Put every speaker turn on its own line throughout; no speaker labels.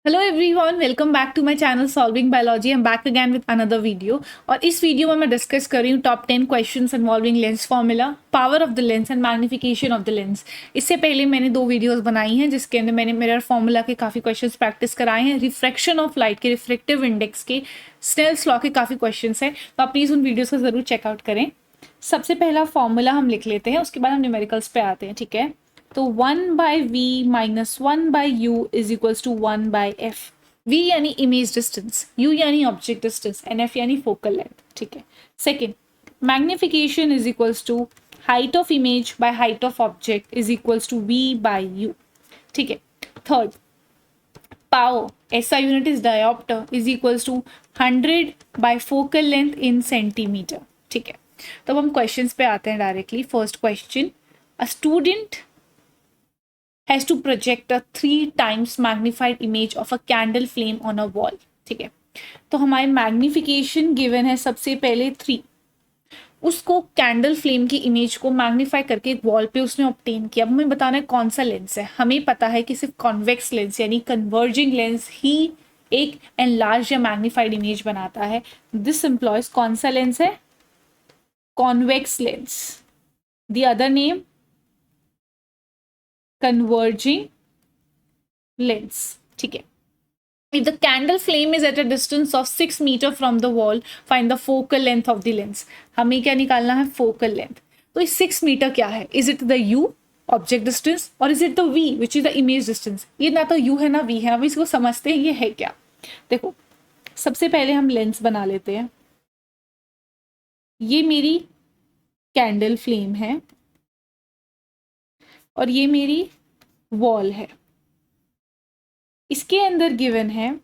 Hello everyone, welcome back to my channel solving biology. I am back again with another video. और इस video में मैं discuss कर रही हूँ top 10 questions involving lens formula, power of the lens and magnification of the lens. इससे पहले मैंने 2 वीडियोस बनाई हैं जिसके अंदर मैंने मिरर फार्मूला के काफ़ी क्वेश्चंस प्रैक्टिस कराए हैं, रिफ्रैक्शन ऑफ लाइट के, रिफ्रेक्टिव इंडेक्स के, स्नेल्स लॉ के काफ़ी क्वेश्चन हैं। तो आप प्लीज़ उन वीडियोज़ को ज़रूर चेकआउट करें। सबसे पहला फॉर्मूला हम लिख लेते हैं, उसके बाद हम न्यूमेरिकल्स पे आते हैं। ठीक है, तो 1/v minus 1/u is equals to 1/f। v यानी इमेज डिस्टेंस, u यानी ऑब्जेक्ट डिस्टेंस, एंड f यानी फोकल लेंथ। ठीक है। Second, magnification is equals to height of image by height of object is equals to v/u। ठीक है। Third, power SI unit is dioptre is equals to 100 by focal length in centimetre. ठीक है। तो अब हम questions पे आते हैं directly. First question, a student has to project a 3 times magnified image of a candle flame on a wall। ठीक है। तो हमारे मैग्निफिकेशन गिवन है सबसे पहले 3। उसको कैंडल फ्लेम की इमेज को मैग्नीफाई करके एक वॉल पे उसने ऑब्टेन किया। अब हमें बताना है कौन सा लेंस है। हमें पता है कि सिर्फ कॉन्वेक्स लेंस यानी कन्वर्जिंग लेंस ही एक एनलार्ज या मैग्नीफाइड इमेज बनाता है। दिस एम्प्लॉयज कौन सा लेंस है? Convex lens. The other name converging lens. ठीक है। If the candle flame is at a distance of 6 meter from the wall, find the focal length of the lens। हमें क्या निकालना है? focal length। तो इस 6 मीटर क्या है? Is it the u object distance or is it the v which is the image distance? ये ना तो u है ना v है। अब इसको समझते हैं ये है क्या। देखो, सबसे पहले हम लेंस बना लेते हैं। ये मेरी कैंडल फ्लेम है और ये मेरी वॉल है। इसके अंदर गिवन है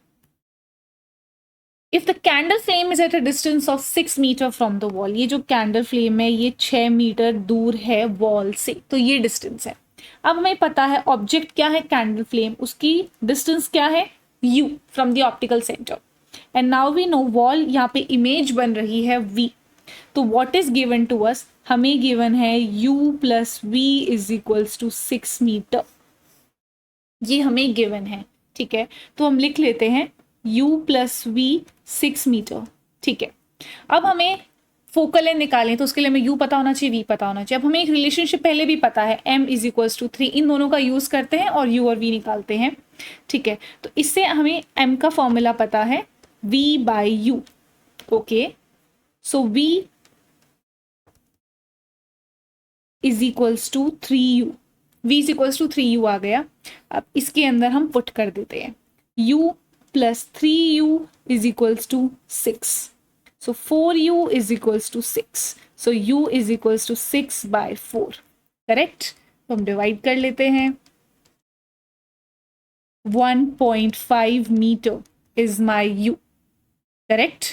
if the candle flame is at a distance of 6 metre from the wall. ये जो कैंडल फ्लेम है ये 6 मीटर दूर है वॉल से, तो ये डिस्टेंस है। अब हमें पता है ऑब्जेक्ट क्या है? Candle flame. उसकी डिस्टेंस क्या है? u from the optical centre. And now we know wall, यहाँ पे इमेज बन रही है v। तो what is given to us? हमें गिवन है u plus v is equals to 6 metre. ये हमें गिवन है। ठीक है। तो हम लिख लेते हैं u प्लस वी 6 मीटर। ठीक है। अब हमें फोकल लेंथ निकालें तो उसके लिए हमें u पता होना चाहिए, v पता होना चाहिए। अब हमें एक रिलेशनशिप पहले भी पता है, m इज इक्वल्स टू 3। इन दोनों का यूज करते हैं और u और v निकालते हैं। ठीक है। तो इससे हमें m का फॉर्मूला पता है v/u। Okay, so v is equals to 3u। v is equals to 3u आ गया। अब इसके अंदर हम पुट कर देते हैं u plus 3u is equals to 6। So 4u is equals to 6। So u is equals to 6/4। Correct. तो हम डिवाइड कर लेते हैं। 1.5 metre is my u। Correct.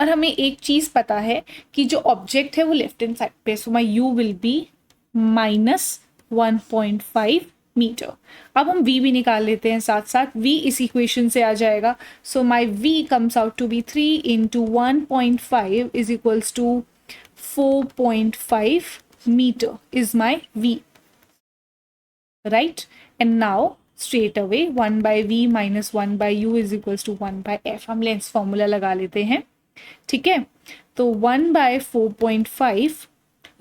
और हमें एक चीज पता है कि जो ऑब्जेक्ट है वो लेफ्ट हैंड साइड पे, so my u will be -1.5 metre. अब हम v भी निकाल लेते हैं साथ साथ। v इस इक्वेशन से आ जाएगा। So my v comes out to be 3 into 1.5 is equals to 4.5 metre is my v। Right. And now straight away 1/v minus 1/u is equals to 1/f। हम लेंस फॉर्मूला लगा लेते हैं। ठीक है। तो 1/4.5,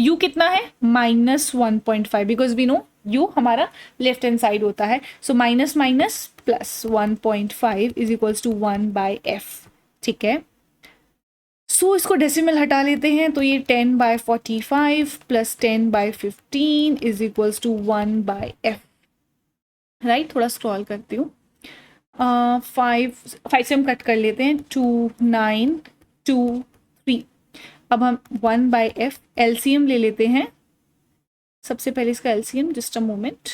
u कितना है? -1.5, बिकॉज वी नो u हमारा लेफ्ट हैंड साइड होता है। So minus minus plus 1.5 is equals to 1/f। ठीक है। सो इसको डेसिमल हटा लेते हैं तो ये 10/45 plus 10/15 is equals to 1/f। Right. थोड़ा स्क्रॉल करती हूँ। 5 से हम कट कर लेते हैं। 2 9 2 3। अब हम 1/f एलसीएम ले लेते हैं। सबसे पहले इसका LCM, just a moment.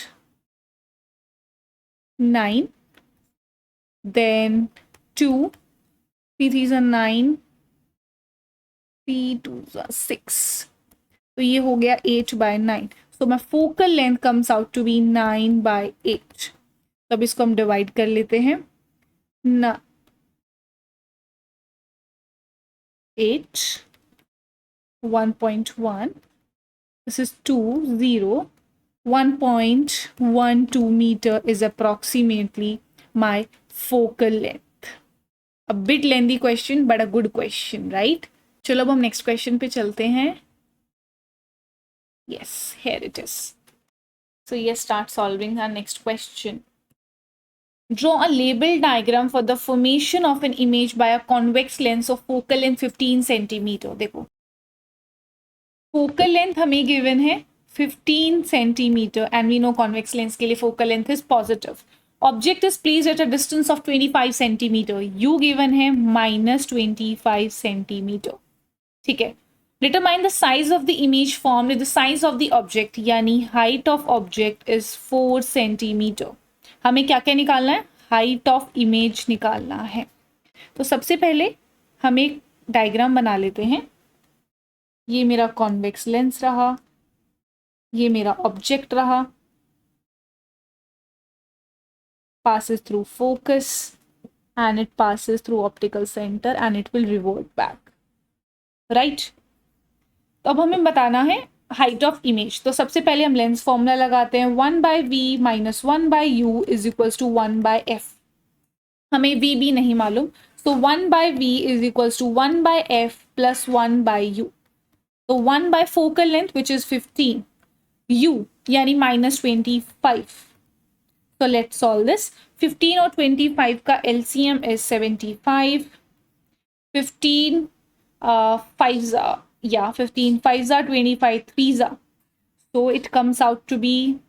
9 then 2, 3 3 9, 3 2 6। तो ये हो गया 8/9। So my focal length comes out to be 9/8। तब इसको हम डिवाइड कर लेते हैं। 8 1.1, this is 2 0, 1.12 meter is approximately my focal length. A bit lengthy question but a good question, right? चलो अब हम next question पे चलते हैं. Yes, here it is. So yes, start solving our next question. Draw a label diagram for the formation of an image by a convex lens of focal length 15 centimeter. देखो focal length हमें given है 15 centimeter and we know convex lens के लिए focal length is positive. Object is placed at a distance of 25 centimeter. U given है minus 25 centimeter. ठीक है. Determine the size of the image formed with the size of the object, यानी height of object is 4 centimeter. हमें क्या क्या निकालना है? Height of image निकालना है. तो सबसे पहले हम एक डायग्राम बना लेते हैं. ये मेरा कॉन्वेक्स लेंस रहा, ये मेरा ऑब्जेक्ट रहा, passes through focus and it passes through optical center and it will revert back, right? तो अब हमें बताना है हाइट ऑफ इमेज. तो सबसे पहले हम लेंस फॉर्मूला लगाते हैं. 1/v minus 1/u is equals to 1/f. हमें v भी नहीं मालूम, so 1/v is equals to 1/f plus 1/u. तो 1 by focal length which is 15, u यानी minus 25. So let's solve this. 15 और 25 का LCM is 75. 15 5s are, yeah, 15 5s are 25 3s are. So it comes out to be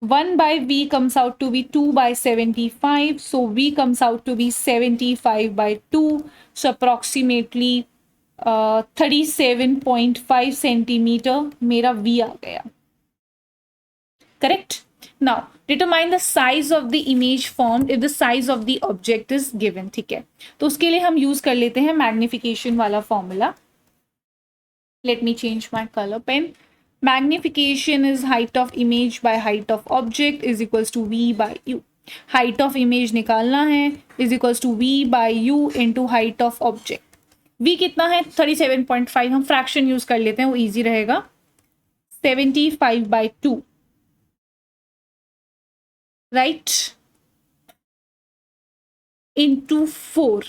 1/v comes out to be 2/75. So v comes out to be 75/2. So approximately 37.5 centimeter मेरा v आ गया. Correct? Now determine the size of the image formed if the size of the object is given. ठीक है, तो उसके लिए हम use कर लेते हैं मैग्निफिकेशन वाला formula. Let me change my color pen. Magnification is height of image by height of object is equals to v by u. Height of image निकालना है is equals to v by u into height of object. v कितना है? 37.5. हम fraction use कर लेते हैं, वो easy रहेगा. 75/2. right, into 4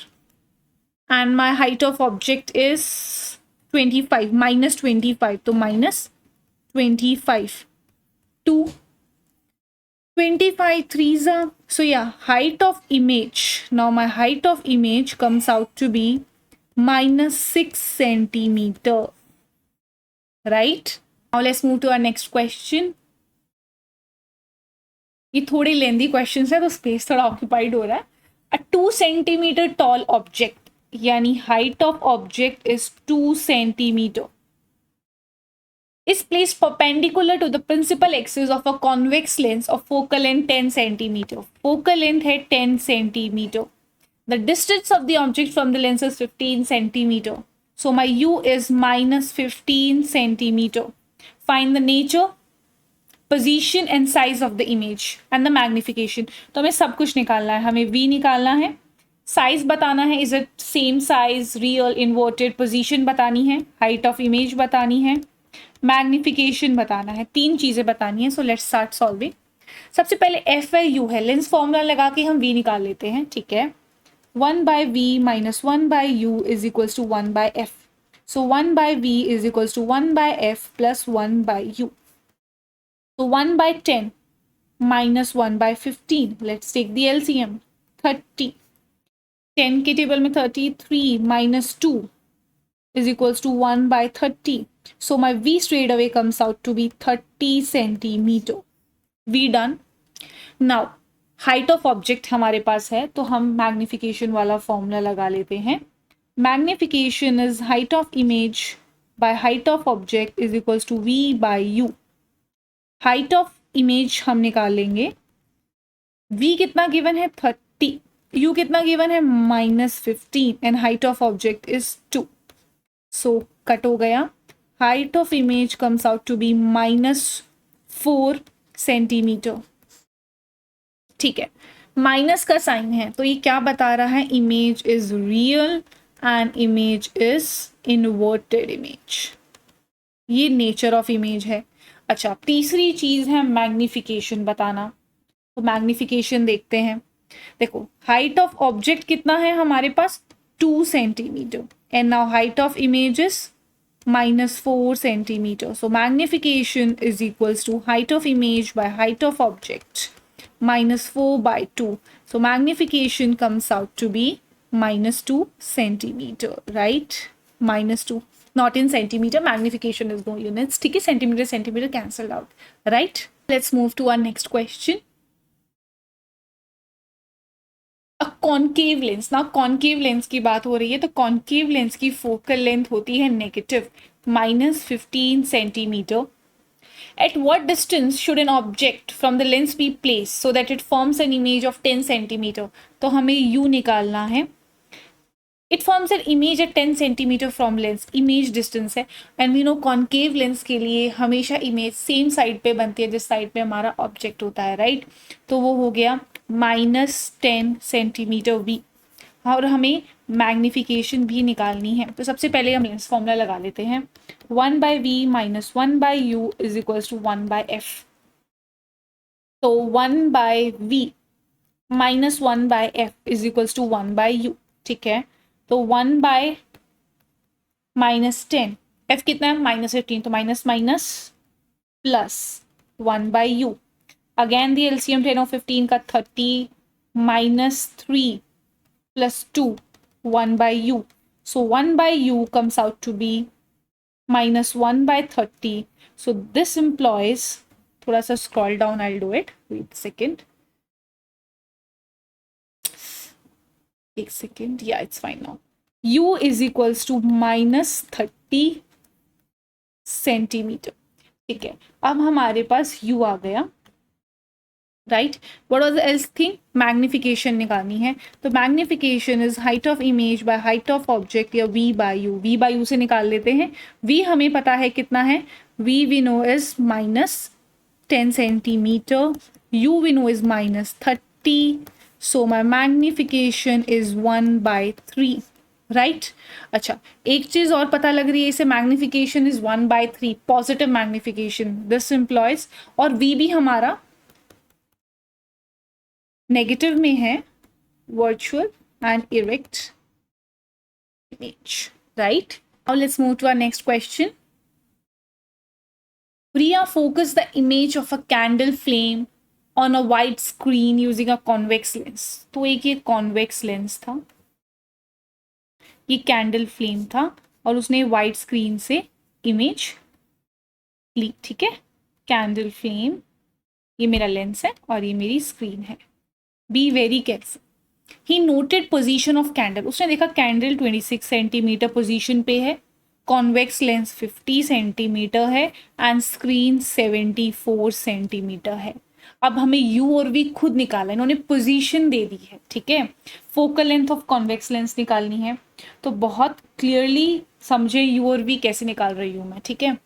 and my height of object is 25 minus 25, तो minus 25 2 25 3s are, so yeah, height of image, now my height of image comes out to be minus 6 centimeter, right? Now let's move to our next question. ये थोड़े लेंदी questions है तो space थोड़ा occupied हो रहा है. अ 2 centimetre tall object यानी height of object is 2 centimetre is placed perpendicular to the principal axis of a convex lens of focal length 10 centimeter. Focal length है 10 centimeter. The distance of the object from the lens is 15 centimeter. So my u is minus 15 centimeter. Find the nature, position and size of the image and the magnification. तो हमें सब कुछ निकालना है. हमें v निकालना है, साइज बताना है, is it same size, real, inverted, position बतानी है, हाइट ऑफ इमेज बतानी है, मैग्निफिकेशन बताना है. 3 चीजें बतानी है. So let's start solving. सबसे पहले एफ है, यू है, लेंस फॉर्मूला लगा के हम वी निकाल लेते हैं. ठीक है, 1/v minus 1/u is equals to 1/f. So 1/v is equals to 1/f plus 1/u. So 1/10 minus 1/15. Let's take the LCM. 30. 10 के टेबल में 33 minus 2 is equals to 1/30. So my v straight away comes out to be 30 centimeter. V done. Now height of object हमारे पास है तो हम magnification वाला formula लगा लेते हैं. Magnification is height of image by height of object is equals to v by u. Height of image हम निकाल लेंगे. v कितना गिवन है? 30. u कितना गिवन है? -15 and height of object is 2. So cut हो गया. Height of image comes out to be -4 centimeter. ठीक है, माइनस का साइन है तो ये क्या बता रहा है? Image is real and image is inverted image. ये नेचर ऑफ इमेज है. अच्छा, तीसरी चीज है मैग्निफिकेशन बताना. तो मैग्निफिकेशन देखते हैं। देखो हाइट ऑफ ऑब्जेक्ट कितना है हमारे पास 2 centimetre and now height of image is -4 centimeter. So magnification is equals to height of image by height of object -4 by 2. So magnification comes out to be -2 centimeter, right? -2, not in centimeter. Magnification is no units. ठीक है, centimeter centimeter cancelled out, right? Let's move to our next question. Concave lens ना, concave lens की बात हो रही है तो concave lens की फोकल लेंथ होती है negative -15 centimetre. At what distance should an object from the lens be place so that it forms an image of 10 centimetre. तो हमें यू निकालना है. It forms an image at 10 centimetre from lens, image distance है. And we know concave lens के लिए हमेशा image same side पे बनती है जिस साइड पे हमारा ऑब्जेक्ट होता है, राइट? तो वो हो गया -10 सेंटीमीटर वी. और हमें मैग्निफिकेशन भी निकालनी है. तो सबसे पहले हम लेंस फॉर्मूला लगा लेते हैं. 1/v - 1/u is equals to 1/f. तो 1/v - 1/f is equals to 1/u. ठीक है, तो 1/10, f कितना है -15, तो minus minus plus 1/u. Again the LCM 10 और 15 का 30 -3 plus 2, 1/u. So 1/u comes out to be -1/30. So this employs, थोड़ा सा scroll down, I'll do it. Wait a second. एक second. Yeah, it's fine now. u is equals to -30 centimetre. ठीक है, अब हमारे पास u आ गया, right? What was the L's thing? Magnification निकालनी है. तो magnification is height of image by height of object या v/u. v/u से निकाल लेते हैं. v हमें पता है कितना है, v we know is -10 centimetre, u we know is -30. so my magnification is 1/3, right? अच्छा, एक चीज और पता लग रही है इसे, magnification is 1/3 positive magnification. This implies, और v भी हमारा नेगेटिव में है, virtual and erect image, right? Now let's move to our next question. Priya focus the image of a candle flame on a wide screen using a convex lens. तो एक ये convex lens था, ये candle flame था, और उसने wide screen से image ली. ठीक है, कैंडल फ्लेम, ये मेरा लेंस है और ये मेरी स्क्रीन है. Be very careful. He noted position of candle. उसने देखा कैंडल 26 सेंटीमीटर पोजीशन पे है, कॉन्वेक्स लेंस 50 सेंटीमीटर है एंड स्क्रीन 74 सेंटीमीटर है. अब हमें u और v खुद निकाला, इन्होंने पोजीशन दे दी है. ठीक है, focal length of convex lens निकालनी है. तो बहुत क्लियरली समझे u और v कैसे निकाल रही हूँ मैं. ठीक है,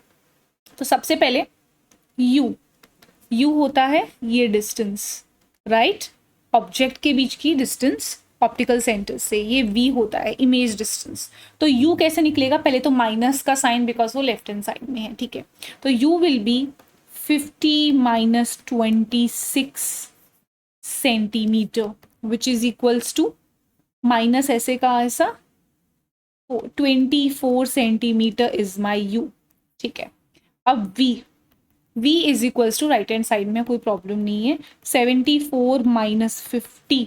तो सबसे पहले u होता है ये डिस्टेंस, राइट? ऑब्जेक्ट के बीच की डिस्टेंस ऑप्टिकल सेंटर से, ये v होता है इमेज डिस्टेंस. तो u कैसे निकलेगा? पहले तो माइनस का साइन, बिकॉज वो लेफ्ट हैंड साइड में है. ठीक है, तो u will be 50 - 26 centimetre which is equals to minus ऐसे का ऐसा 24 सेंटीमीटर इज माई u. ठीक है, अब v is equals to right hand side में कोई प्रॉब्लम नहीं है, 74 - 50,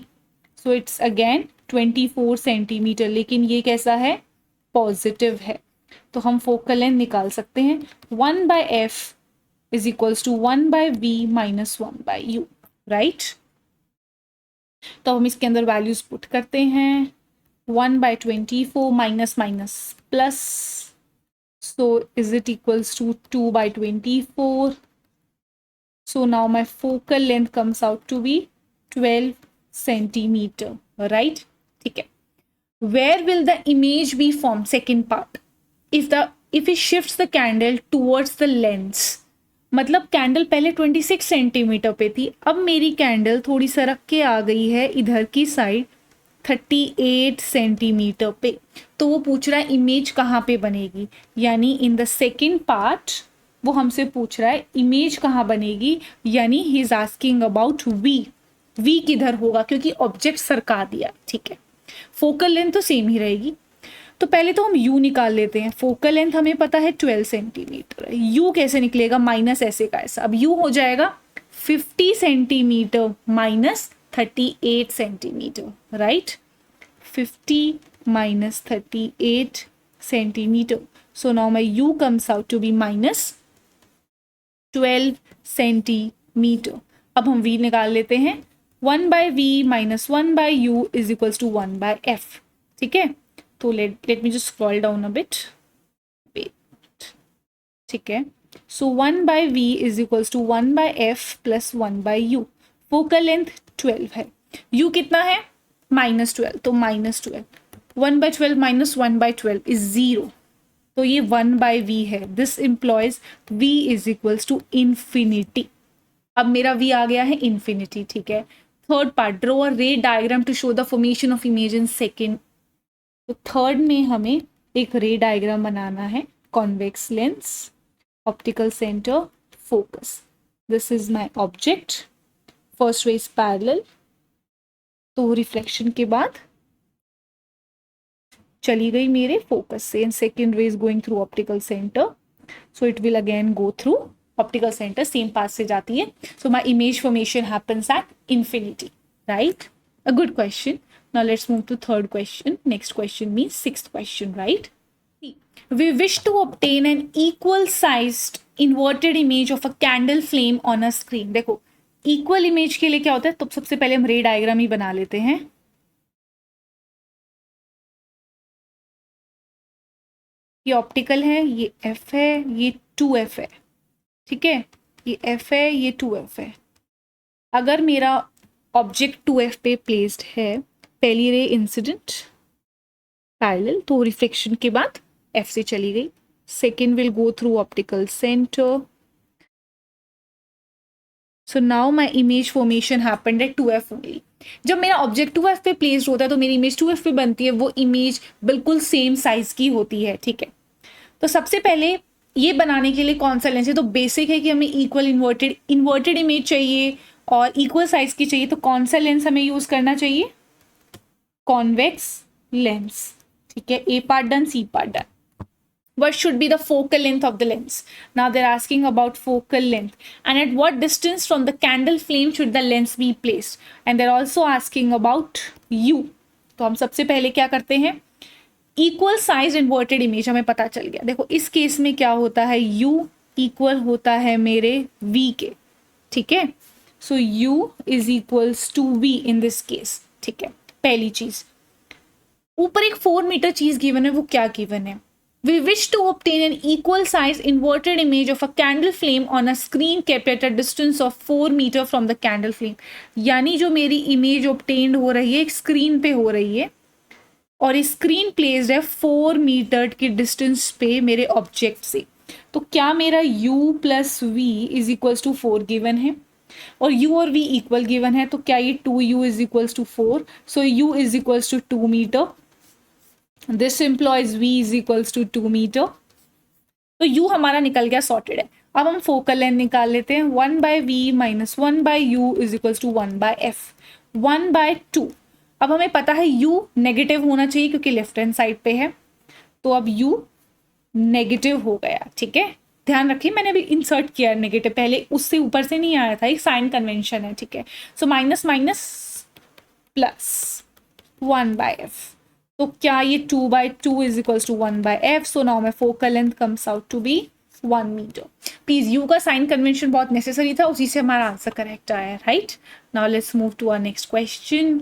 सो इट्स अगेन 24 सेंटीमीटर. लेकिन ये कैसा है? पॉजिटिव है. तो हम फोकल लेंथ निकाल सकते हैं. 1/f is equals to 1/v - 1/u, right? तो हम इसके अंदर वैल्यूज पुट करते हैं. 1/24 minus minus plus, so is it equals to 2/24. So now my focal length comes out to be 12 centimeter, right? ठीक है, where will the image be formed? Second part, if it shifts the candle towards the lens, मतलब candle पहले 26 centimetre पे थी, अब मेरी candle थोड़ी सरक के आ गई है इधर की साइड 38 सेंटीमीटर पे. तो वो पूछ रहा है इमेज कहाँ पे बनेगी, यानी इन द सेकेंड पार्ट वो हमसे पूछ रहा है इमेज कहाँ बनेगी, यानी he is asking about v किधर होगा, क्योंकि ऑब्जेक्ट सरका दिया, ठीक है। फोकल लेंथ तो सेम ही रहेगी। तो पहले तो हम u निकाल लेते हैं। फोकल लेंथ हमें पता है 12 सेंटीमीटर, u कैसे निकलेगा, माइनस ऐसे का ऐसा। अब u हो जाएगा 50 centimetre minus 38 centimetre, right. 50 minus 38 centimeter. So now my u comes out to be minus 12 centimeter. अब हम v निकाल लेते हैं। 1 by v minus 1 by u is equals to 1 by f, ठीक है। तो let me just scroll down a bit. Wait, ठीक है। So 1 by v is equals to 1 by f plus 1 by u. Focal length 12 है, u कितना है -12, तो -12 1 by 12 minus 1 by 12 is 0, तो ये 1 by v है। This implies v is equals to infinity. अब मेरा v आ गया है इन्फिनिटी, ठीक है। Third part, draw a ray diagram to show the formation of image in second. तो थर्ड में हमें एक रे डायग्राम बनाना है। Convex lens, optical centre, focus. This is my object. First ray is parallel, तो reflection के बाद चली गई मेरे फोकस से, and second ray is going through optical centre, so it will again go through optical centre, same path से जाती है। So my image formation happens at infinity, right. A good question. Now let's move to third question. Next question means sixth question, right. We wish to obtain an equal sized inverted image of a candle flame on a screen. देखो equal image के लिए क्या होता है, तो सबसे पहले हम रे डायग्राम ही बना लेते हैं। ये ऑप्टिकल है, ये एफ है, ये 2f है, ठीक है। ये f है, ये 2f है। अगर मेरा ऑब्जेक्ट 2f पे प्लेस्ड है, पहली रे इंसिडेंट पैरेलल, तो रिफ्लेक्शन के बाद f से चली गई। Second will go through optical centre, so now my image formation happened at 2f only. जब मेरा ऑब्जेक्ट 2f पे प्लेस्ड होता है तो मेरी इमेज 2f पे बनती है, वो इमेज बिल्कुल सेम साइज की होती है, ठीक है। तो सबसे पहले ये बनाने के लिए कौन सा लेंस है, तो बेसिक है कि हमें इक्वल इन्वर्टेड इमेज चाहिए और इक्वल साइज की चाहिए, तो कौन सा लेंस हमें यूज करना चाहिए, कॉन्वेक्स लेंस, ठीक है। A part done, C part done. What should be the focal length of the lens? Now they're asking about focal length, and at what distance from the candle flame should the lens be placed, and they're also asking about u. तो हम सबसे पहले क्या करते हैं, equal size inverted image हमें पता चल गया। देखो इस केस में क्या होता है, u इक्वल होता है मेरे v के, ठीक है। So u is equals to v in this case, ठीक है। पहली चीज, ऊपर एक 4 मीटर चीज गिवन है, वो क्या गिवन है, We wish to obtain an equal size inverted image of a candle flame on a screen kept at a distance of 4 meter from the candle flame. यानी जो मेरी इमेज ऑब्टेन्ड हो रही है एक स्क्रीन पे हो रही है, और स्क्रीन प्लेस्ड है 4 मीटर की डिस्टेंस पे मेरे ऑब्जेक्ट से। तो क्या मेरा u plus v is equals to 4 given है, और u और v इक्वल गिवन है, तो क्या ये 2u is equals to 4, so u is equals to 2 metre. This implies v is equals to 2 metre. तो u हमारा निकल गया, सॉर्टेड है। अब हम फोकल लेंथ निकाल लेते हैं। 1 by v minus 1 by u is equals to 1 by f, 1 by 2। अब हमें पता है u नेगेटिव होना चाहिए क्योंकि लेफ्ट हैंड साइड पे है, तो अब u नेगेटिव हो गया, ठीक है। ध्यान रखिए मैंने अभी इंसर्ट किया नेगेटिव, पहले उससे ऊपर से नहीं आया था, एक साइन कन्वेंशन है, ठीक है। So minus minus plus 1 by f, तो क्या ये 2 by 2 is equals to 1 by f। So now my focal length comes out to be 1 metre. Please you का साइन कन्वेंशन बहुत नेसेसरी था, उसी से हमारा आंसर करेक्ट आया, right. Now let's move to our next question.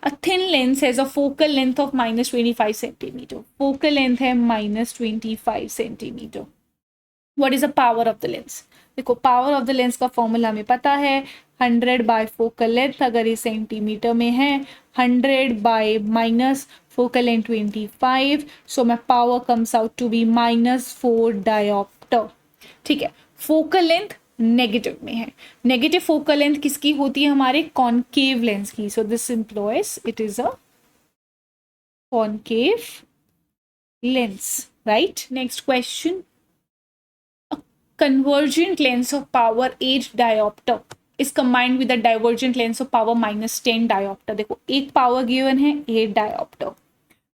A thin lens has a focal length of -25 centimeter. Focal length है -25 centimeter. What is the power of the lens? देखो power of the lens का formula हमें पता है, 100 by focal length, अगर ये centimetre में है 100 by minus focal length 25, so my power comes out to be -4 dioptre, ठीक है। फोकल लेंथ नेगेटिव में है, नेगेटिव फोकल लेंथ किसकी होती है, हमारे कॉनकेव लेंस की। So this employees it is a concave lens, right. Next question, convergent lens of power 8 diopter is combined with the divergent lens of power -10 diopter. देखो एक power given है 8 diopter,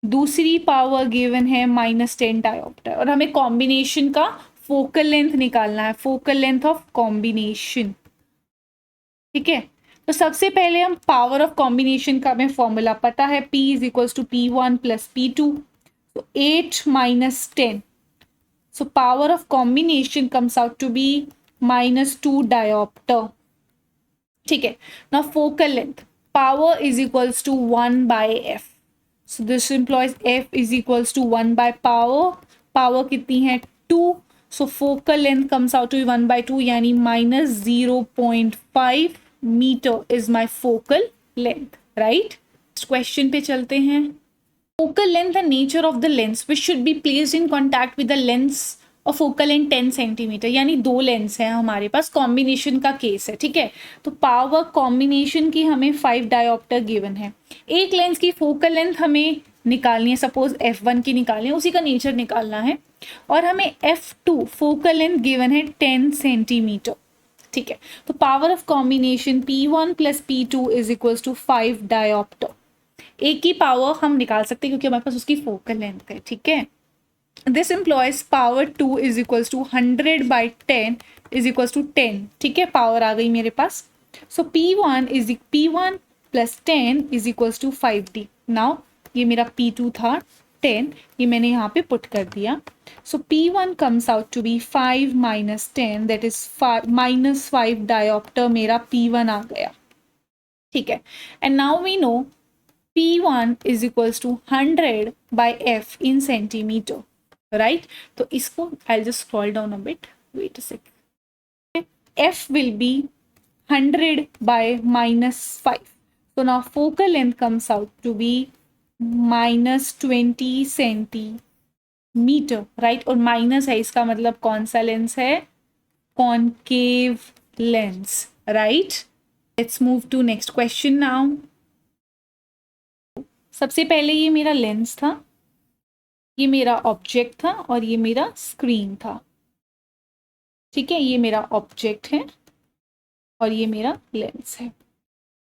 दूसरी power given है -10 diopter, और हमें combination का focal length निकालना है, फोकल लेंथ ऑफ कॉम्बिनेशन. ठीक है, तो सबसे पहले हम पावर ऑफ कॉम्बिनेशन का हमें फॉर्मूला पता है, P is equals to P1 plus P2, तो 8 minus 10. So power of combination comes out to be -2 diopter. ठीक है, now focal length power is equals to 1 by f. So this implies f is equals to 1 by power. Power कितनी है 2. So focal length comes out to be 1 by 2, यानी -0.5 meter is my focal length. Right? Next question पे चलते हैं. Focal length and nature of the lens which should be placed in contact with the lens of focal length 10 centimetre, यानी दो lens है हमारे पास, combination का case है. ठीक है, तो पावर कॉम्बिनेशन की हमें 5 डायोप्टर गिवन है. एक लेंस की फोकल लेंथ हमें निकालनी है, सपोज f1 की निकालनी है, उसी का नेचर निकालना है, और हमें f2 फोकल लेंथ गिवन है 10 सेंटीमीटर. ठीक है, तो power of combination P1 plus P2 is equals to 5 dioptre. एक की पावर हम निकाल सकते हैं क्योंकि हमारे पास उसकी फोकल लेंथ है. ठीक है, this implies power 2 is equals to 100 by 10 is equals to 10. ठीक है, पावर आ गई मेरे पास. So P1 plus 10 is equals to 5D. Now ये मेरा P2 था 10, ये मैंने यहाँ पे पुट कर दिया. So P1 comes out to be 5 minus 10, that is -5 dioptre मेरा P1 आ गया. ठीक है, and now we know P1 is equals to 100 by F in centimeter, right? तो इसको I'll just scroll down a bit. Wait a sec. F will be 100 by -5. So now focal length comes out to be -20 centimeter, right? और minus है, इसका मतलब कौन सा lens है? Concave lens, right? Let's move to next question now. सबसे पहले ये मेरा लेंस था, ये मेरा ऑब्जेक्ट था, और ये मेरा स्क्रीन था. ठीक है, ये मेरा ऑब्जेक्ट है और ये मेरा लेंस है.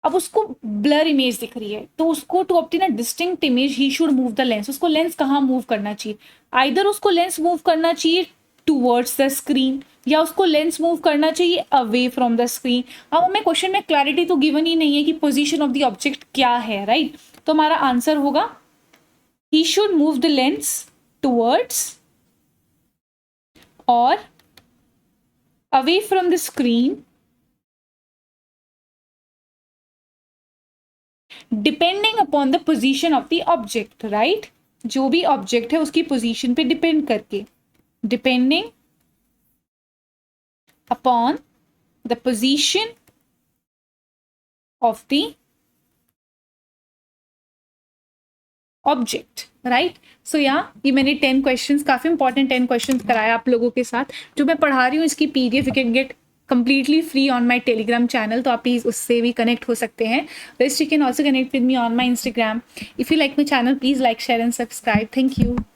अब उसको ब्लर इमेज दिख रही है, तो उसको to obtain a distinct image he should move the lens. उसको लेंस कहाँ मूव करना चाहिए? आइदर उसको लेंस मूव करना चाहिए टूवर्ड्स द स्क्रीन, या उसको लेंस मूव करना चाहिए अवे फ्रॉम द स्क्रीन. अब हमें क्वेश्चन में क्लैरिटी तो गिवन ही नहीं है कि पोजीशन ऑफ द ऑब्जेक्ट क्या है, राइट? तो हमारा आंसर होगा he should move the lens towards और away from the screen depending upon the position of the object, right? जो भी ऑब्जेक्ट है उसकी पोजीशन पे डिपेंड करके, depending upon the position of the object, right? So ये मैंने 10 क्वेश्चंस, काफी इंपॉर्टेंट 10 क्वेश्चंस कराया आप लोगों के साथ. जो मैं पढ़ा रही हूँ इसकी PDF you can get completely free on my Telegram channel, तो आप प्लीज उससे भी कनेक्ट हो सकते हैं. Rest you can also connect with me on my Instagram. If you like my channel, please like, share and subscribe. Thank you.